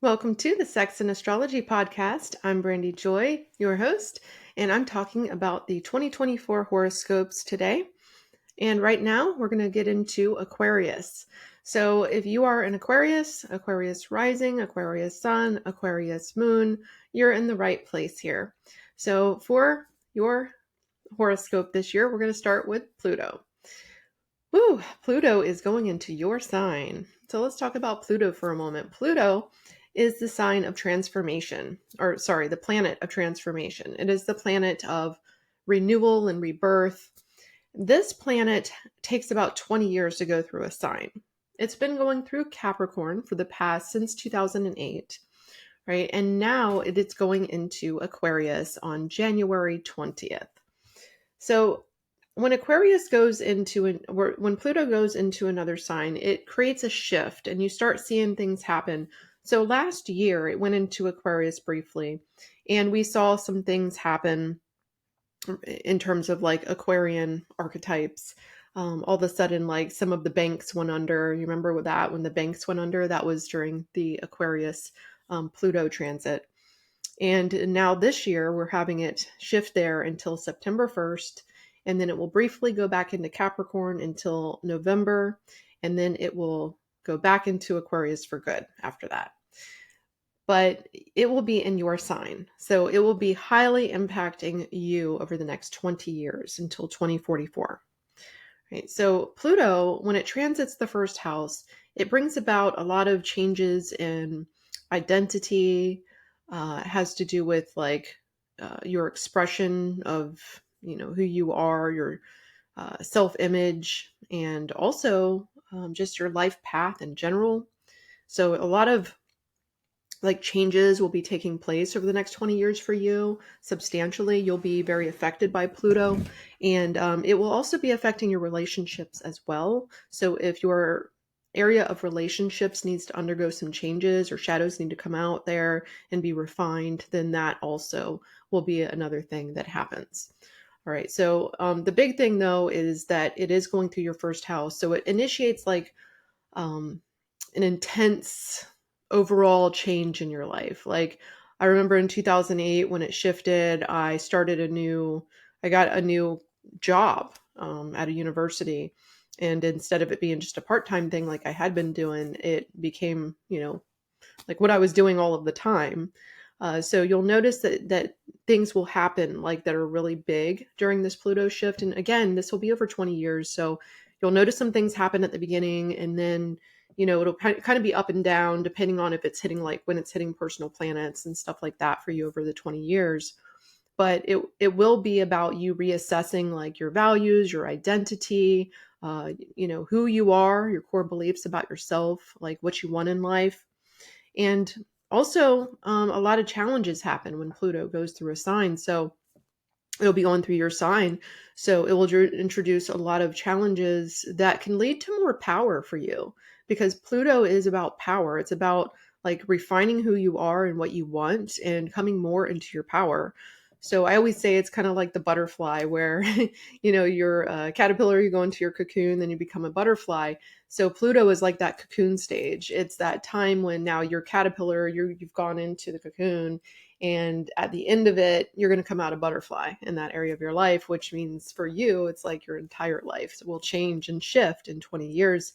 Welcome to the Sex and Astrology Podcast. I'm Brandy Joy, your host, and I'm talking about the 2024 horoscopes today. And right now, we're going to get into Aquarius. So, if you are an Aquarius, Aquarius rising, Aquarius sun, Aquarius moon, you're in the right place here. So, for your horoscope this year, we're going to start with Pluto. Woo, Pluto is going into your sign. So let's talk about Pluto for a moment. Pluto is the sign of transformation, or sorry, the planet of transformation. It is the planet of renewal and rebirth. This planet takes about 20 years to go through a sign. It's been going through Capricorn for the past since 2008, right? And now it's going into Aquarius on January 20th. So when Aquarius goes into when Pluto goes into another sign, it creates a shift and you start seeing things happen. So last year it went into Aquarius briefly and we saw some things happen in terms of like Aquarian archetypes. All of a sudden, like some of the banks went under. You remember that when the banks went under? That was during the Aquarius Pluto transit. And now this year, we're having it shift there until September 1st. And then it will briefly go back into Capricorn until November. And then it will go back into Aquarius for good after that. But it will be in your sign. So it will be highly impacting you over the next 20 years until 2044. Right. So Pluto, when it transits the first house, it brings about a lot of changes in identity. It has to do with like your expression of, who you are, your self-image, and also just your life path in general. So a lot of like changes will be taking place over the next 20 years for you substantially. You'll be very affected by Pluto, and it will also be affecting your relationships as well. So if your area of relationships needs to undergo some changes or shadows need to come out there and be refined, then that also will be another thing that happens. All right. So the big thing though is that it is going through your first house. So it initiates like um, an intense overall change in your life. Like I remember in 2008 when it shifted, I got a new job at a university. And instead of it being just a part-time thing like I had been doing, it became, like what I was doing all of the time. So you'll notice that things will happen like that are really big during this Pluto shift. And again, this will be over 20 years. So you'll notice some things happen at the beginning and then, it'll kind of be up and down depending on if it's hitting like when it's hitting personal planets and stuff like that for you over the 20 years. But it will be about you reassessing like your values, your identity, who you are, your core beliefs about yourself, like what you want in life. And also, a lot of challenges happen when Pluto goes through a sign. So it'll be going through your sign. So it will introduce a lot of challenges that can lead to more power for you because Pluto is about power. It's about like refining who you are and what you want and coming more into your power. So I always say it's kind of like the butterfly where, you're a caterpillar, you go into your cocoon, then you become a butterfly. So Pluto is like that cocoon stage. It's that time when now you're caterpillar, you've gone into the cocoon, and at the end of it, you're going to come out a butterfly in that area of your life, which means for you, it's like your entire life will change and shift in 20 years,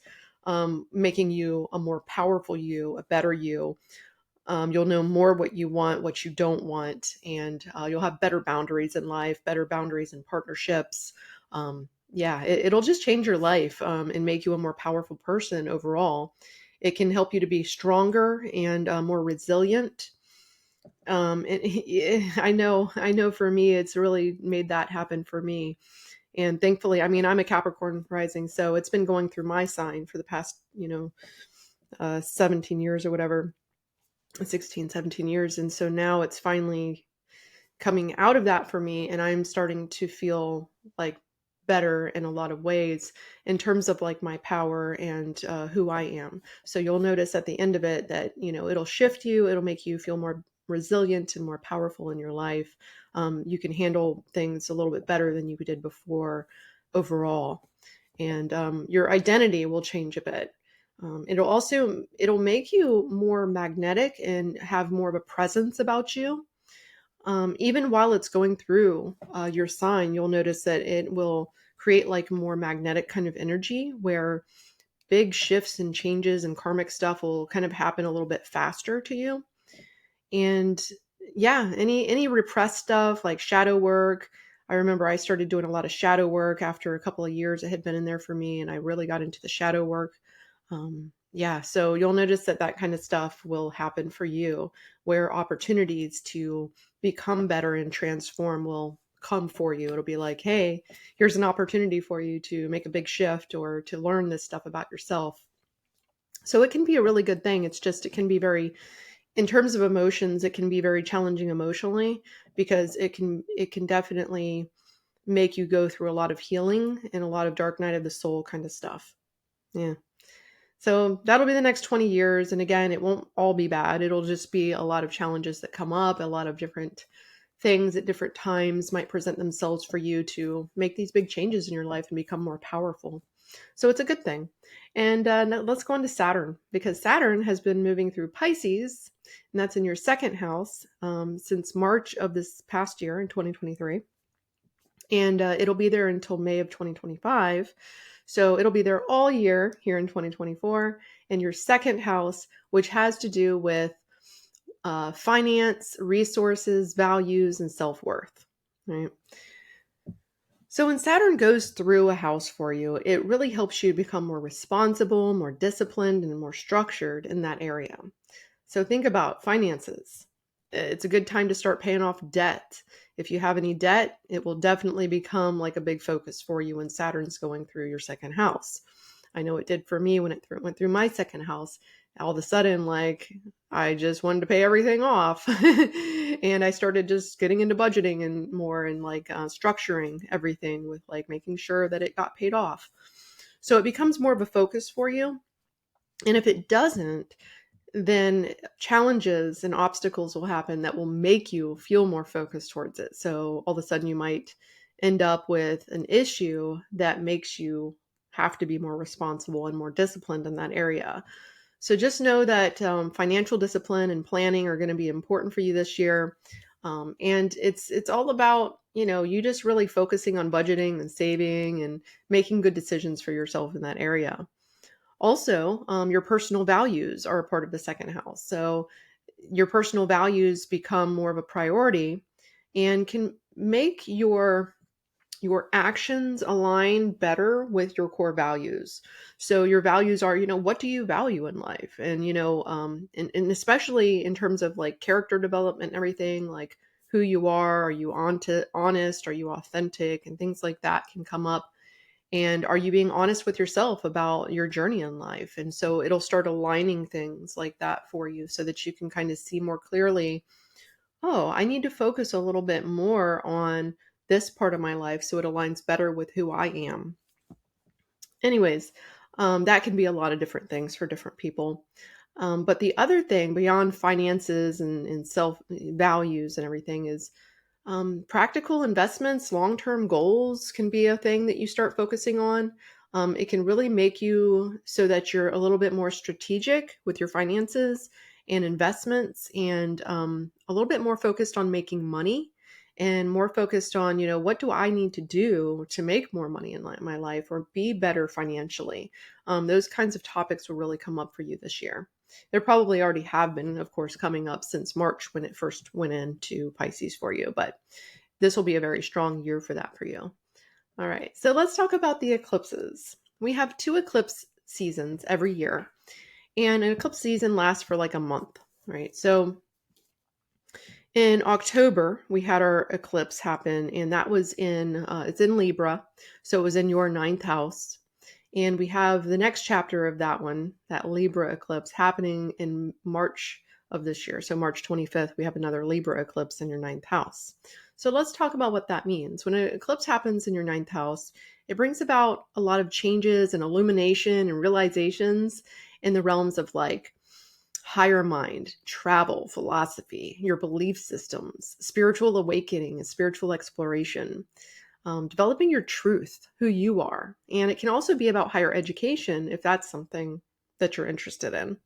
making you a more powerful you, a better you. You'll know more what you want, what you don't want, and you'll have better boundaries in life, better boundaries in partnerships. It'll just change your life and make you a more powerful person overall. It can help you to be stronger and more resilient. I know for me, it's really made that happen for me. And thankfully, I mean, I'm a Capricorn rising, so it's been going through my sign for the past, 17 years or whatever, 16, 17 years. And so now it's finally coming out of that for me. And I'm starting to feel like better in a lot of ways in terms of like my power and who I am. So you'll notice at the end of it that, it'll shift you. It'll make you feel more resilient and more powerful in your life. You can handle things a little bit better than you did before overall. And your identity will change a bit. It'll make you more magnetic and have more of a presence about you. Even while it's going through your sign, you'll notice that it will create like more magnetic kind of energy where big shifts and changes and karmic stuff will kind of happen a little bit faster to you. And yeah, any repressed stuff like shadow work. I remember I started doing a lot of shadow work after a couple of years it had been in there for me, and I really got into the shadow work. Yeah, so you'll notice that that kind of stuff will happen for you, where opportunities to become better and transform will come for you. It'll be like, hey, here's an opportunity for you to make a big shift or to learn this stuff about yourself. So it can be a really good thing. It's just, it can be very, in terms of emotions, it can be very challenging emotionally because it can definitely make you go through a lot of healing and a lot of dark night of the soul kind of stuff. Yeah. So that'll be the next 20 years. And again, it won't all be bad. It'll just be a lot of challenges that come up, a lot of different things at different times might present themselves for you to make these big changes in your life and become more powerful. So it's a good thing. And now let's go on to Saturn, because Saturn has been moving through Pisces, and that's in your second house since March of this past year in 2023. And it'll be there until May of 2025. So it'll be there all year here in 2024. And your second house, which has to do with finance, resources, values, and self worth. Right. So when Saturn goes through a house for you, it really helps you become more responsible, more disciplined, and more structured in that area. So think about finances. It's a good time to start paying off debt. If you have any debt, it will definitely become like a big focus for you when Saturn's going through your second house. I know it did for me when it went through my second house. All of a sudden, like, I just wanted to pay everything off. And I started just getting into budgeting and more and like structuring everything with like making sure that it got paid off. So it becomes more of a focus for you. And if it doesn't, then challenges and obstacles will happen that will make you feel more focused towards it. So all of a sudden you might end up with an issue that makes you have to be more responsible and more disciplined in that area. So just know that financial discipline and planning are going to be important for you this year. And it's all about, you just really focusing on budgeting and saving and making good decisions for yourself in that area. Also, your personal values are a part of the second house. So your personal values become more of a priority and can make your actions align better with your core values. So your values are, what do you value in life? And, and especially in terms of like character development and everything, like who you are you honest? Are you authentic? And things like that can come up. And are you being honest with yourself about your journey in life? And so it'll start aligning things like that for you so that you can kind of see more clearly, oh, I need to focus a little bit more on this part of my life so it aligns better with who I am. Anyways, that can be a lot of different things for different people. But the other thing beyond finances and self values and everything is practical investments, long-term goals can be a thing that you start focusing on. It can really make you so that you're a little bit more strategic with your finances and investments and a little bit more focused on making money and more focused on, what do I need to do to make more money in my life or be better financially? Those kinds of topics will really come up for you this year. There probably already have been, of course, coming up since March when it first went into Pisces for you, but this will be a very strong year for that for you. All right, so let's talk about the eclipses. We have 2 eclipse seasons every year, and an eclipse season lasts for like a month, right? So in October, we had our eclipse happen, and that was it's in Libra, so it was in your ninth house. And we have the next chapter of that one, that Libra eclipse, happening in March of this year. So March 25th, we have another Libra eclipse in your ninth house. So let's talk about what that means. When an eclipse happens in your ninth house, it brings about a lot of changes and illumination and realizations in the realms of like higher mind, travel, philosophy, your belief systems, spiritual awakening, and spiritual exploration. Developing your truth, who you are. And it can also be about higher education if that's something that you're interested in.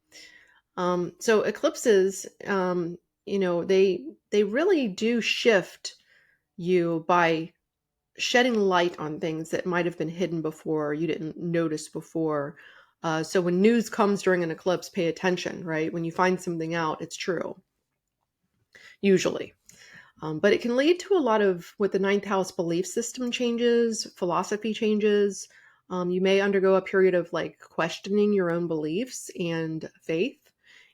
So eclipses, they really do shift you by shedding light on things that might have been hidden before or you didn't notice before. So when news comes during an eclipse, pay attention, right? When you find something out, it's true, usually. But it can lead to a lot of, with the ninth house, belief system changes, philosophy changes. You may undergo a period of like questioning your own beliefs and faith.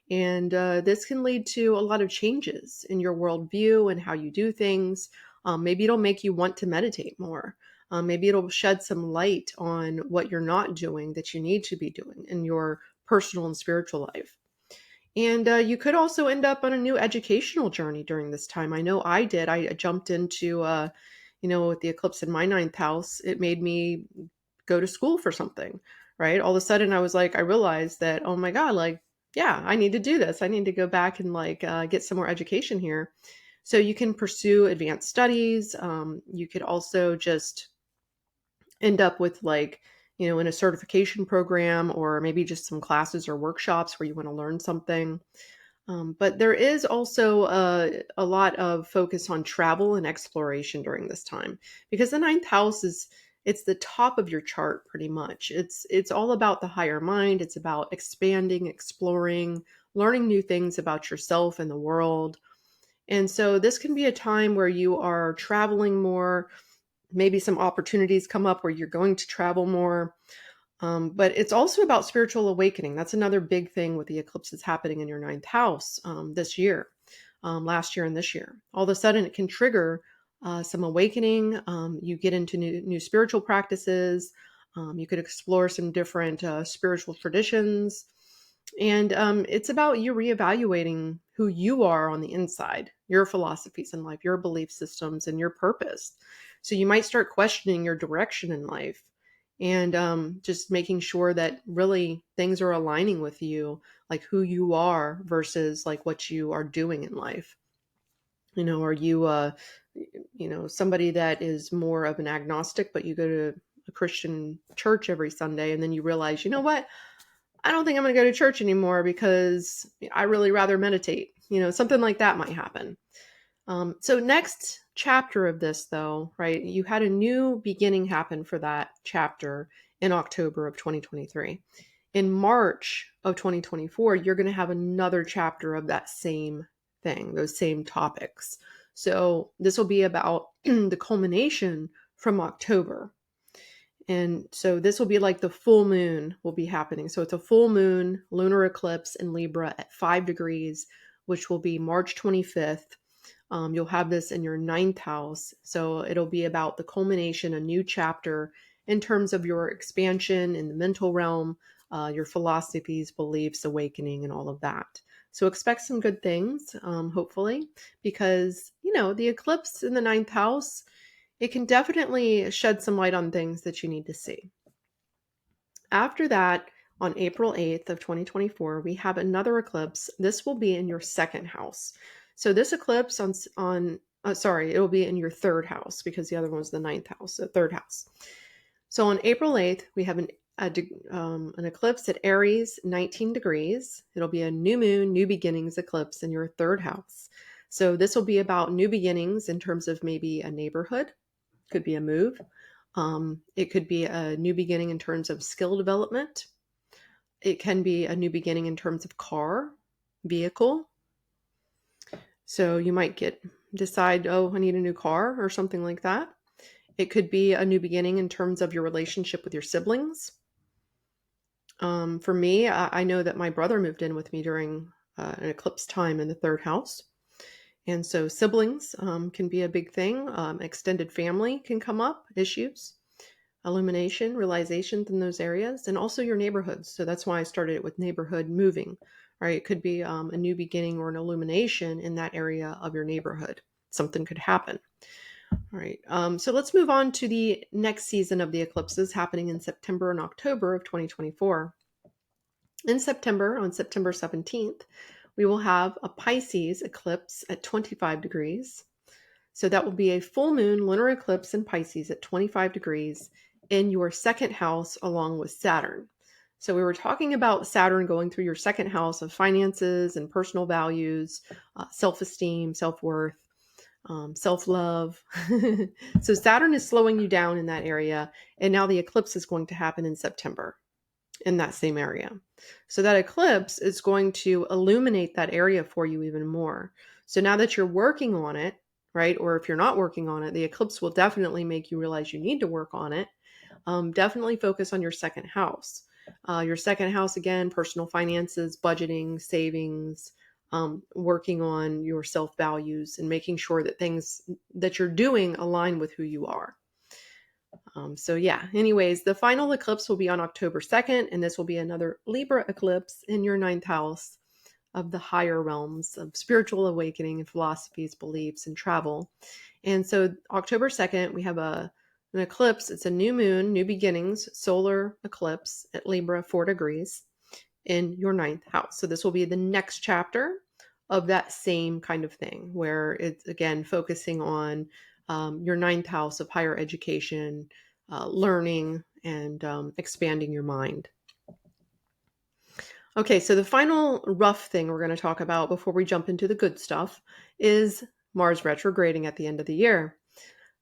And this can lead to a lot of changes in your worldview and how you do things. Maybe it'll make you want to meditate more. Maybe it'll shed some light on what you're not doing that you need to be doing in your personal and spiritual life. And you could also end up on a new educational journey during this time. I know I did. I jumped into, with the eclipse in my ninth house, it made me go to school for something, right? All of a sudden, I realized that, oh my God, like, yeah, I need to do this. I need to go back and get some more education here. So you can pursue advanced studies. You could also just end up with in a certification program or maybe just some classes or workshops where you want to learn something. But there is also a lot of focus on travel and exploration during this time because the ninth house it's the top of your chart pretty much. It's all about the higher mind. It's about expanding, exploring, learning new things about yourself and the world. And so this can be a time where you are traveling more. Maybe some opportunities come up where you're going to travel more. But it's also about spiritual awakening. That's another big thing with the eclipses happening in your ninth house this year, last year and this year. All of a sudden, it can trigger some awakening. You get into new spiritual practices. You could explore some different spiritual traditions. And it's about you reevaluating who you are on the inside, your philosophies in life, your belief systems, and your purpose. So you might start questioning your direction in life and just making sure that really things are aligning with you, like who you are versus like what you are doing in life. Are you, somebody that is more of an agnostic, but you go to a Christian church every Sunday and then you realize, you know what? I don't think I'm going to go to church anymore because I really rather meditate. Something like that might happen. So next chapter of this though, right, you had a new beginning happen for that chapter in October of 2023. In March of 2024, you're going to have another chapter of that same thing, those same topics. So this will be about the culmination from October. And so this will be like the full moon will be happening. So it's a full moon lunar eclipse in Libra at 5 degrees, which will be March 25th. You'll have this in your ninth house. So it'll be about the culmination, a new chapter in terms of your expansion in the mental realm, your philosophies, beliefs, awakening, and all of that. So expect some good things, hopefully, because, the eclipse in the ninth house, it can definitely shed some light on things that you need to see. After that, on April 8th of 2024, we have another eclipse. This will be in your second house. So this eclipse it'll be in your third house because the other one was the ninth house, the third house. So on April 8th, we have an eclipse at Aries, 19 degrees. It'll be a new moon, new beginnings eclipse in your third house. So this will be about new beginnings in terms of maybe a neighborhood, could be a move. It could be a new beginning in terms of skill development. It can be a new beginning in terms of car, vehicle. So you might decide, oh, I need a new car or something like that. It could be a new beginning in terms of your relationship with your siblings. For me, I know that my brother moved in with me during an eclipse time in the third house. And so siblings can be a big thing. Extended family can come up, issues, illumination, realizations in those areas, and also your neighborhoods. So that's why I started it with neighborhood moving, right? It could be a new beginning or an illumination in that area of your neighborhood. Something could happen. All right. So let's move on to the next season of the eclipses happening in September and October of 2024. In September, on September 17th, we will have a Pisces eclipse at 25 degrees. So that will be a full moon lunar eclipse in Pisces at 25 degrees in your second house along with Saturn. So we were talking about Saturn going through your second house of finances and personal values, self-esteem, self-worth, self-love. So Saturn is slowing you down in that area. And now the eclipse is going to happen in September in that same area. So that eclipse is going to illuminate that area for you even more. So now that you're working on it, right? Or if you're not working on it, the eclipse will definitely make you realize you need to work on it. Definitely focus on your second house. Your second house, again, personal finances, budgeting, savings, working on your self values and making sure that things that you're doing align with who you are. So yeah, anyways, the final eclipse will be on October 2nd, and this will be another Libra eclipse in your ninth house of the higher realms of spiritual awakening and philosophies, beliefs, and travel. And so October 2nd, we have an eclipse. It's a new moon, new beginnings, solar eclipse at Libra 4 degrees in your ninth house. So this will be the next chapter of that same kind of thing, where it's again focusing on your ninth house of higher education, learning, and expanding your mind. Okay, so the final rough thing we're going to talk about before we jump into the good stuff is Mars retrograding at the end of the year.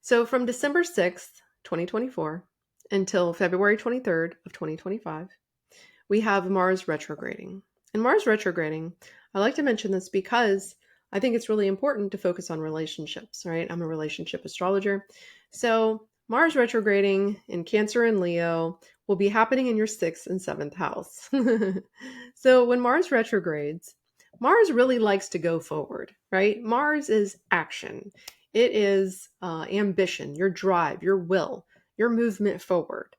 So from December 6th, 2024 until February 23rd of 2025, we have Mars retrograding. And Mars retrograding, I like to mention this because I think it's really important to focus on relationships, right? I'm a relationship astrologer. So Mars retrograding in Cancer and Leo will be happening in your 6th and 7th house. So when Mars retrogrades, Mars really likes to go forward, right? Mars is action. It is ambition, your drive, your will, your movement forward.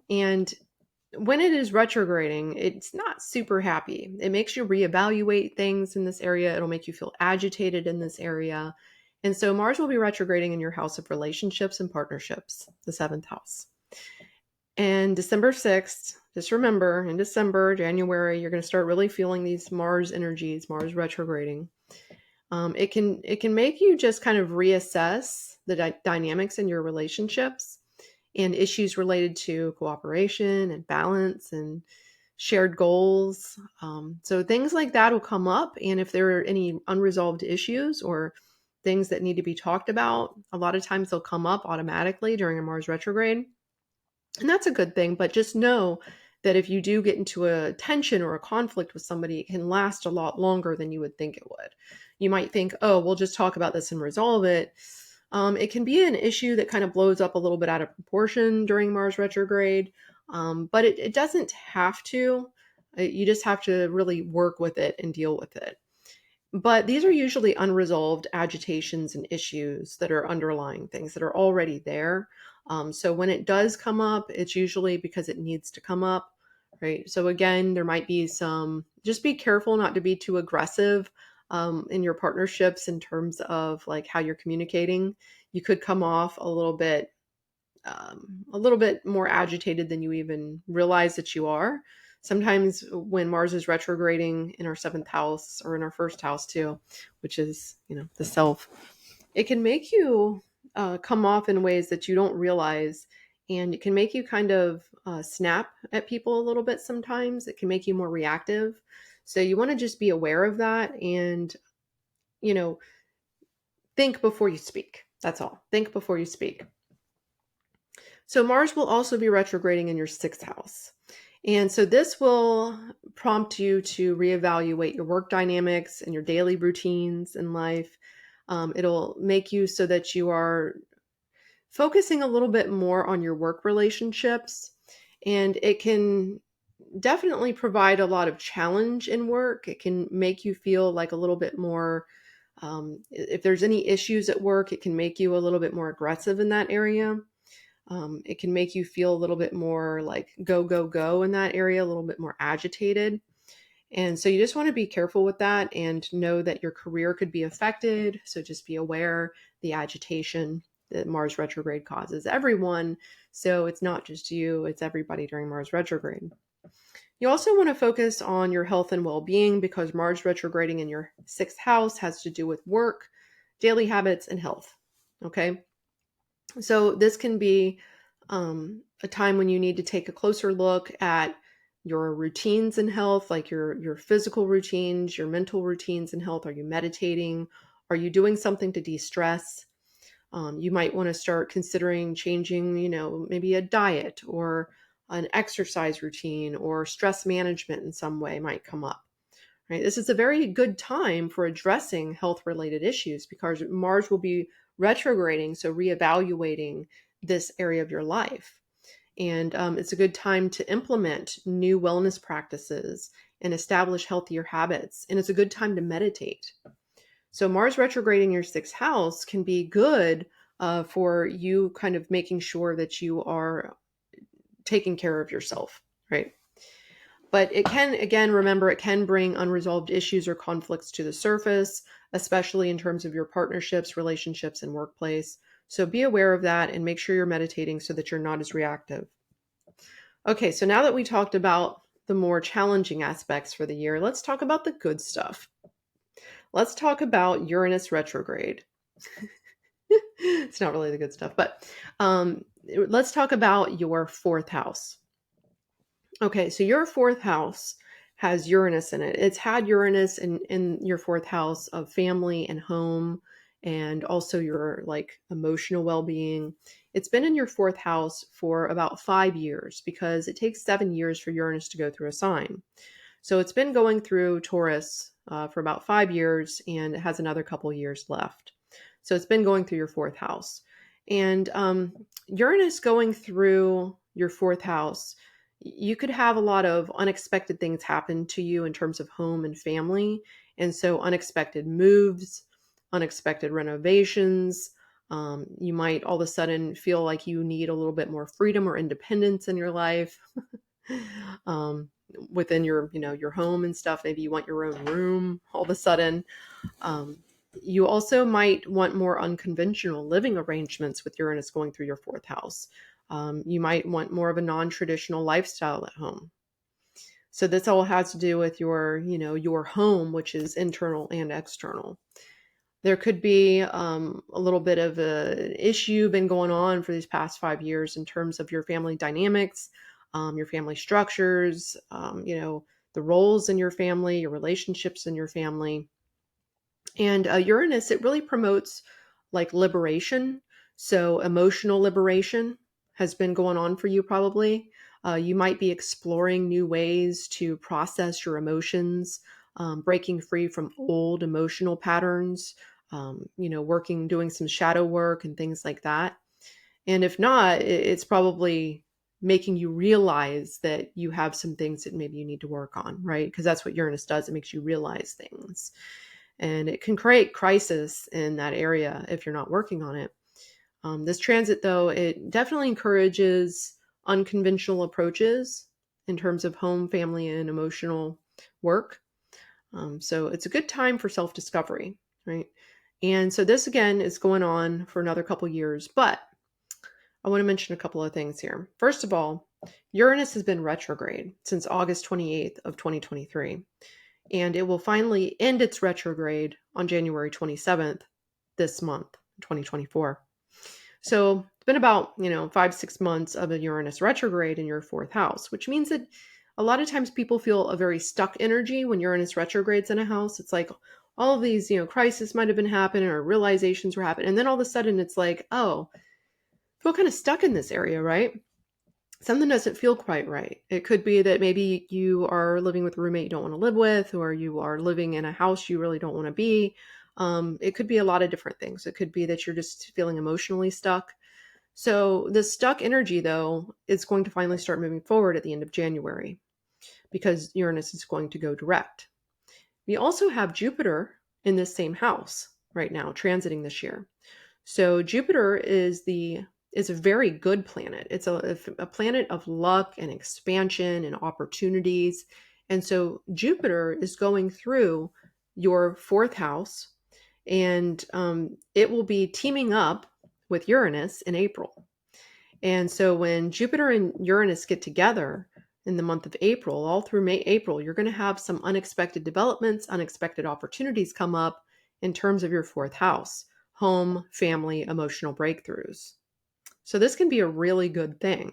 And when it is retrograding, it's not super happy. It makes you reevaluate things in this area. It'll make you feel agitated in this area. And so Mars will be retrograding in your house of relationships and partnerships, the 7th house. And December 6th, just remember, in December, January, you're going to start really feeling these Mars energies, Mars retrograding. It can make you just kind of reassess the dynamics in your relationships and issues related to cooperation and balance and shared goals. So things like that will come up. And if there are any unresolved issues or things that need to be talked about, a lot of times they'll come up automatically during a Mars retrograde. And that's a good thing. But just know that if you do get into a tension or a conflict with somebody, it can last a lot longer than you would think it would. You might think, oh, we'll just talk about this and resolve it. It can be an issue that kind of blows up a little bit out of proportion during Mars retrograde, but it doesn't have to. You just have to really work with it and deal with it. But these are usually unresolved agitations and issues that are underlying things that are already there. So when it does come up, it's usually because it needs to come up, right? So again, there might be just be careful not to be too aggressive in your partnerships in terms of like how you're communicating. You could come off a little bit more agitated than you even realize that you are. Sometimes when Mars is retrograding in our 7th house or in our 1st house too, which is, the self, it can make you come off in ways that you don't realize. And it can make you kind of snap at people a little bit sometimes. It can make you more reactive. So you want to just be aware of that and, think before you speak. That's all. Think before you speak. So Mars will also be retrograding in your 6th house. And so this will prompt you to reevaluate your work dynamics and your daily routines in life. It'll make you so that you are focusing a little bit more on your work relationships. And it can definitely provide a lot of challenge in work. It can make you feel like a little bit more, if there's any issues at work, it can make you a little bit more aggressive in that area. It can make you feel a little bit more like go, go, go in that area, a little bit more agitated. And so you just want to be careful with that and know that your career could be affected. So just be aware the agitation that Mars retrograde causes everyone. So it's not just you, it's everybody during Mars retrograde. You also want to focus on your health and well-being because Mars retrograding in your 6th house has to do with work, daily habits, and health. Okay. So this can be a time when you need to take a closer look at your routines and health, like your physical routines, your mental routines and health. Are you meditating? Are you doing something to de-stress? You might want to start considering changing, maybe a diet or an exercise routine, or stress management in some way might come up. Right? This is a very good time for addressing health-related issues because Mars will be retrograding, so reevaluating this area of your life. And it's a good time to implement new wellness practices and establish healthier habits. And it's a good time to meditate. So Mars retrograding your sixth house can be good for you kind of making sure that you are taking care of yourself, right? But it can, again, remember, it can bring unresolved issues or conflicts to the surface, especially in terms of your partnerships, relationships, and workplace. So be aware of that and make sure you're meditating so that you're not as reactive. Okay, so now that we talked about the more challenging aspects for the year, let's talk about the good stuff. Let's talk about Uranus retrograde. It's not really the good stuff, but let's talk about your fourth house. Okay, so your fourth house has Uranus in it. It's had Uranus in your fourth house of family and home, and also your like emotional well-being. It's been in your fourth house for about 5 years because it takes 7 years for Uranus to go through a sign. So it's been going through Taurus for about 5 years, and it has another couple years left. So it's been going through your fourth house. And Uranus going through your fourth house, you could have a lot of unexpected things happen to you in terms of home and family. And so unexpected moves, unexpected renovations. You might all of a sudden feel like you need a little bit more freedom or independence in your life. Within your home and stuff. Maybe you want your own room all of a sudden. You also might want more unconventional living arrangements with Uranus going through your fourth house. You might want more of a non-traditional lifestyle at home. So this all has to do with your home, which is internal and external. There could be a little bit of an issue been going on for these past 5 years in terms of your family dynamics, your family structures, the roles in your family, your relationships in your family. And Uranus, it really promotes like liberation. So emotional liberation has been going on for you probably. You might be exploring new ways to process your emotions, breaking free from old emotional patterns, doing some shadow work and things like that. And if not, it's probably making you realize that you have some things that maybe you need to work on, right? Because that's what Uranus does. It makes you realize things. And it can create crisis in that area if you're not working on it. This transit, though, it definitely encourages unconventional approaches in terms of home, family, and emotional work. So it's a good time for self-discovery, right? And so this, again, is going on for another couple years. But I want to mention a couple of things here. First of all, Uranus has been retrograde since August 28th of 2023. And it will finally end its retrograde on January 27th this month, 2024. So it's been about, 5-6 months of a Uranus retrograde in your fourth house, which means that a lot of times people feel a very stuck energy when Uranus retrogrades in a house. It's like all of these, crises might have been happening or realizations were happening. And then all of a sudden it's like, oh, I feel kind of stuck in this area, right? Something doesn't feel quite right. It could be that maybe you are living with a roommate you don't want to live with, or you are living in a house you really don't want to be. It could be a lot of different things. It could be that you're just feeling emotionally stuck. So the stuck energy, though, is going to finally start moving forward at the end of January because Uranus is going to go direct. We also have Jupiter in this same house right now, transiting this year. So Jupiter is a very good planet. It's a planet of luck and expansion and opportunities. And so Jupiter is going through your fourth house, and it will be teaming up with Uranus in April. And so when Jupiter and Uranus get together in the month of April, all through April, you're going to have some unexpected developments, unexpected opportunities come up in terms of your fourth house: home, family, emotional breakthroughs. So this can be a really good thing.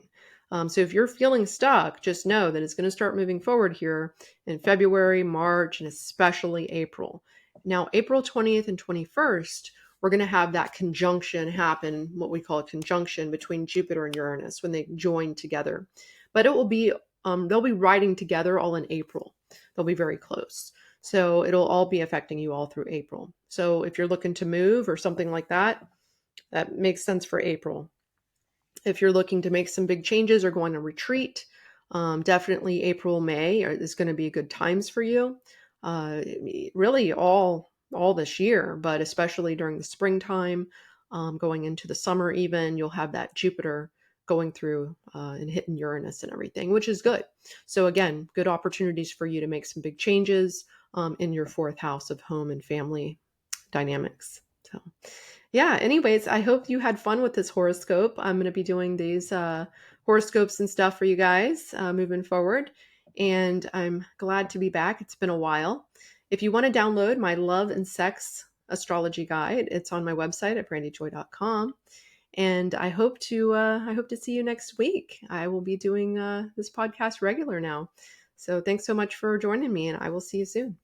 So if you're feeling stuck, just know that it's going to start moving forward here in February, March, and especially April. Now, April 20th and 21st, we're going to have that conjunction happen, what we call a conjunction between Jupiter and Uranus when they join together. But it will be, they'll be riding together all in April. They'll be very close. So it'll all be affecting you all through April. So if you're looking to move or something like that, that makes sense for April. If you're looking to make some big changes or go on a retreat, definitely April, May is going to be good times for you. Really all this year, but especially during the springtime, going into the summer even, you'll have that Jupiter going through and hitting Uranus and everything, which is good. So again, good opportunities for you to make some big changes in your fourth house of home and family dynamics. So yeah, anyways, I hope you had fun with this horoscope. I'm going to be doing these horoscopes and stuff for you guys moving forward. And I'm glad to be back. It's been a while. If you want to download my love and sex astrology guide, it's on my website at brandyjoy.com. And I hope to see you next week. I will be doing this podcast regular now. So thanks so much for joining me, and I will see you soon.